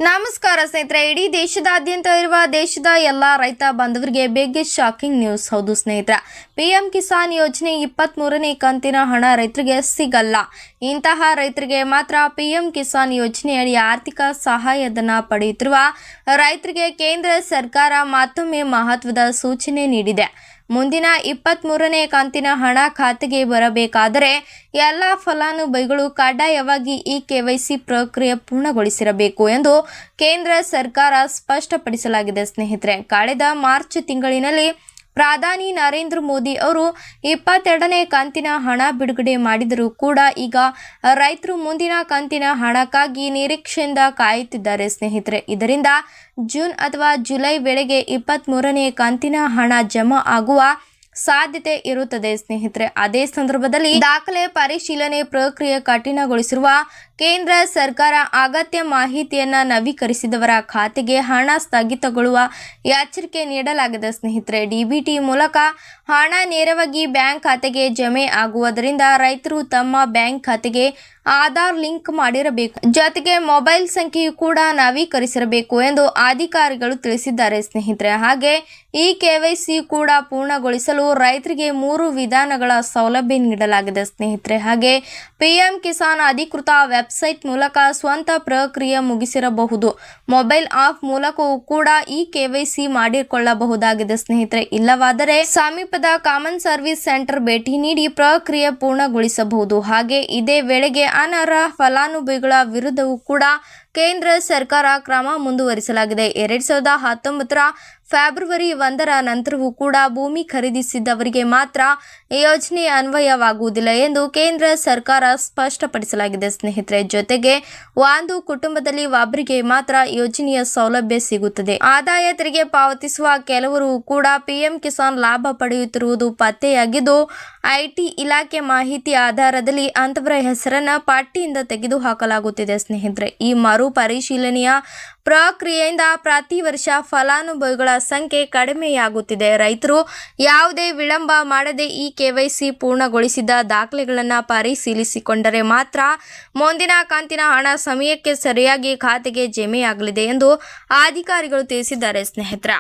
ನಮಸ್ಕಾರ ಸ್ನೇಹಿತರೆ, ಇಡೀ ದೇಶದಾದ್ಯಂತ ಇರುವ ದೇಶದ ಎಲ್ಲ ರೈತ ಬಾಂಧವರಿಗೆ ಬಿಗ್ ಶಾಕಿಂಗ್ ನ್ಯೂಸ್. ಹೌದು ಸ್ನೇಹಿತರೆ, ಪಿಎಂ ಕಿಸಾನ್ ಯೋಜನೆ 23ನೇ ಕಂತಿನ ಹಣ ರೈತರಿಗೆ ಸಿಗಲ್ಲ. ಇಂತಹ ರೈತರಿಗೆ ಮಾತ್ರ ಪಿಎಂ ಕಿಸಾನ್ ಯೋಜನೆಯಡಿ ಆರ್ಥಿಕ ಸಹಾಯಧನ ಪಡೆಯುತ್ತಿರುವ ರೈತರಿಗೆ ಕೇಂದ್ರ ಸರ್ಕಾರ ಮತ್ತೊಮ್ಮೆ ಮಹತ್ವದ ಸೂಚನೆ ನೀಡಿದೆ. ಮುಂದಿನ 23ನೇ ಕಂತಿನ ಹಣ ಖಾತೆಗೆ ಬರಬೇಕಾದರೆ ಎಲ್ಲ ಫಲಾನುಭವಿಗಳು ಕಡ್ಡಾಯವಾಗಿ ಈ ಕೆವೈಸಿ ಪ್ರಕ್ರಿಯೆ ಪೂರ್ಣಗೊಳಿಸಿರಬೇಕು ಎಂದು ಕೇಂದ್ರ ಸರ್ಕಾರ ಸ್ಪಷ್ಟಪಡಿಸಲಾಗಿದೆ. ಸ್ನೇಹಿತರೆ, ಕಳೆದ ಮಾರ್ಚ್ ತಿಂಗಳಿನಲ್ಲಿ ಪ್ರಧಾನಿ ನರೇಂದ್ರ ಮೋದಿ ಅವರು 22ನೇ ಕಂತಿನ ಹಣ ಬಿಡುಗಡೆ ಮಾಡಿದರೂ ಕೂಡ ಈಗ ರೈತರು ಮುಂದಿನ ಕಂತಿನ ಹಣಕ್ಕಾಗಿ ನಿರೀಕ್ಷೆಯಿಂದ ಕಾಯುತ್ತಿದ್ದಾರೆ. ಸ್ನೇಹಿತರೆ, ಇದರಿಂದ ಜೂನ್ ಅಥವಾ ಜುಲೈ ವೇಳೆಗೆ 23ನೇ ಕಂತಿನ ಹಣ ಜಮಾ ಆಗುವ ಸಾಧ್ಯತೆ ಇರುತ್ತದೆ. ಸ್ನೇಹಿತರೆ, ಅದೇ ಸಂದರ್ಭದಲ್ಲಿ ದಾಖಲೆ ಪರಿಶೀಲನೆ ಪ್ರಕ್ರಿಯೆ ಕಠಿಣಗೊಳಿಸಿರುವ ಕೇಂದ್ರ ಸರ್ಕಾರ ಅಗತ್ಯ ಮಾಹಿತಿಯನ್ನು ನವೀಕರಿಸಿದವರ ಖಾತೆಗೆ ಹಣ ಸ್ಥಗಿತಗೊಳ್ಳುವ ಎಚ್ಚರಿಕೆ ನೀಡಲಾಗಿದೆ. ಸ್ನೇಹಿತರೆ, ಡಿಬಿಟಿ ಮೂಲಕ ಹಣ ನೇರವಾಗಿ ಬ್ಯಾಂಕ್ ಖಾತೆಗೆ ಜಮೆ ಆಗುವುದರಿಂದ ರೈತರು ತಮ್ಮ ಬ್ಯಾಂಕ್ ಖಾತೆಗೆ ಆಧಾರ್ ಲಿಂಕ್ ಮಾಡಿರಬೇಕು, ಜೊತೆಗೆ ಮೊಬೈಲ್ ಸಂಖ್ಯೆಯು ಕೂಡ ನವೀಕರಿಸಿರಬೇಕು ಎಂದು ಅಧಿಕಾರಿಗಳು ತಿಳಿಸಿದ್ದಾರೆ. ಸ್ನೇಹಿತರೆ, ಹಾಗೆ ಈ ಕೆವೈಸಿ ಕೂಡ ಪೂರ್ಣಗೊಳಿಸಲು ರೈತರಿಗೆ 3 ವಿಧಾನಗಳ ಸೌಲಭ್ಯ ನೀಡಲಾಗಿದೆ. ಸ್ನೇಹಿತರೆ, ಹಾಗೆ ಪಿಎಂ ಕಿಸಾನ್ ಅಧಿಕೃತ ವೆಬ್ಸೈಟ್ ಮೂಲಕ ಸ್ವಂತ ಪ್ರಕ್ರಿಯೆ ಮುಗಿಸಿರಬಹುದು. ಮೊಬೈಲ್ ಆಪ್ ಮೂಲಕವೂ ಕೂಡ ಈ ಕೆವೈಸಿ ಮಾಡಿಕೊಳ್ಳಬಹುದಾಗಿದೆ. ಸ್ನೇಹಿತರೆ, ಇಲ್ಲವಾದರೆ ಸಮೀಪದ ಕಾಮನ್ ಸರ್ವಿಸ್ ಸೆಂಟರ್ ಭೇಟಿ ನೀಡಿ ಪ್ರಕ್ರಿಯೆ ಪೂರ್ಣಗೊಳಿಸಬಹುದು. ಹಾಗೆ ಇದೇ ವೇಳೆಗೆ ಅನರ್ಹ ಫಲಾನುಭವಿಗಳ ವಿರುದ್ಧವೂ ಕೂಡ ಕೇಂದ್ರ ಸರ್ಕಾರ ಕ್ರಮ ಮುಂದುವರಿಸಲಾಗಿದೆ. 2019ರ ಫೆಬ್ರವರಿ 1ರ ನಂತರವೂ ಕೂಡ ಭೂಮಿ ಖರೀದಿಸಿದವರಿಗೆ ಮಾತ್ರ ಯೋಜನೆ ಅನ್ವಯವಾಗುವುದಿಲ್ಲ ಎಂದು ಕೇಂದ್ರ ಸರ್ಕಾರ ಸ್ಪಷ್ಟಪಡಿಸಲಾಗಿದೆ. ಸ್ನೇಹಿತರೆ, ಜೊತೆಗೆ ಒಂದು ಕುಟುಂಬದಲ್ಲಿ ಒಬ್ಬರಿಗೆ ಮಾತ್ರ ಯೋಜನೆಯ ಸೌಲಭ್ಯ ಸಿಗುತ್ತದೆ. ಆದಾಯ ತೆರಿಗೆ ಪಾವತಿಸುವ ಕೆಲವರು ಕೂಡ ಪಿಎಂ ಕಿಸಾನ್ ಲಾಭ ಪಡೆಯುತ್ತಿರುವುದು ಪತ್ತೆಯಾಗಿದ್ದು, ಐಟಿ ಇಲಾಖೆ ಮಾಹಿತಿ ಆಧಾರದಲ್ಲಿ ಅಂತವರ ಹೆಸರನ್ನು ಪಟ್ಟಿಯಿಂದ ತೆಗೆದುಹಾಕಲಾಗುತ್ತಿದೆ. ಸ್ನೇಹಿತರೆ, ಈ ಮರು ಪರಿಶೀಲನೆಯ ಪ್ರಕ್ರಿಯೆಯಿಂದ ಪ್ರತಿ ವರ್ಷ ಫಲಾನುಭವಿಗಳ ಸಂಖ್ಯೆ ಕಡಿಮೆಯಾಗುತ್ತಿದೆ. ರೈತರು ಯಾವುದೇ ವಿಳಂಬ ಮಾಡದೆ ಈ ಕೆವೈಸಿ ಪೂರ್ಣಗೊಳಿಸಿದ ದಾಖಲೆಗಳನ್ನು ಪರಿಶೀಲಿಸಿಕೊಂಡರೆ ಮಾತ್ರ ಮುಂದಿನ ಕಂತಿನ ಹಣ ಸಮಯಕ್ಕೆ ಸರಿಯಾಗಿ ಖಾತೆಗೆ ಜಮೆಯಾಗಲಿದೆ ಎಂದು ಅಧಿಕಾರಿಗಳು ತಿಳಿಸಿದ್ದಾರೆ. ಸ್ನೇಹಿತರೆ.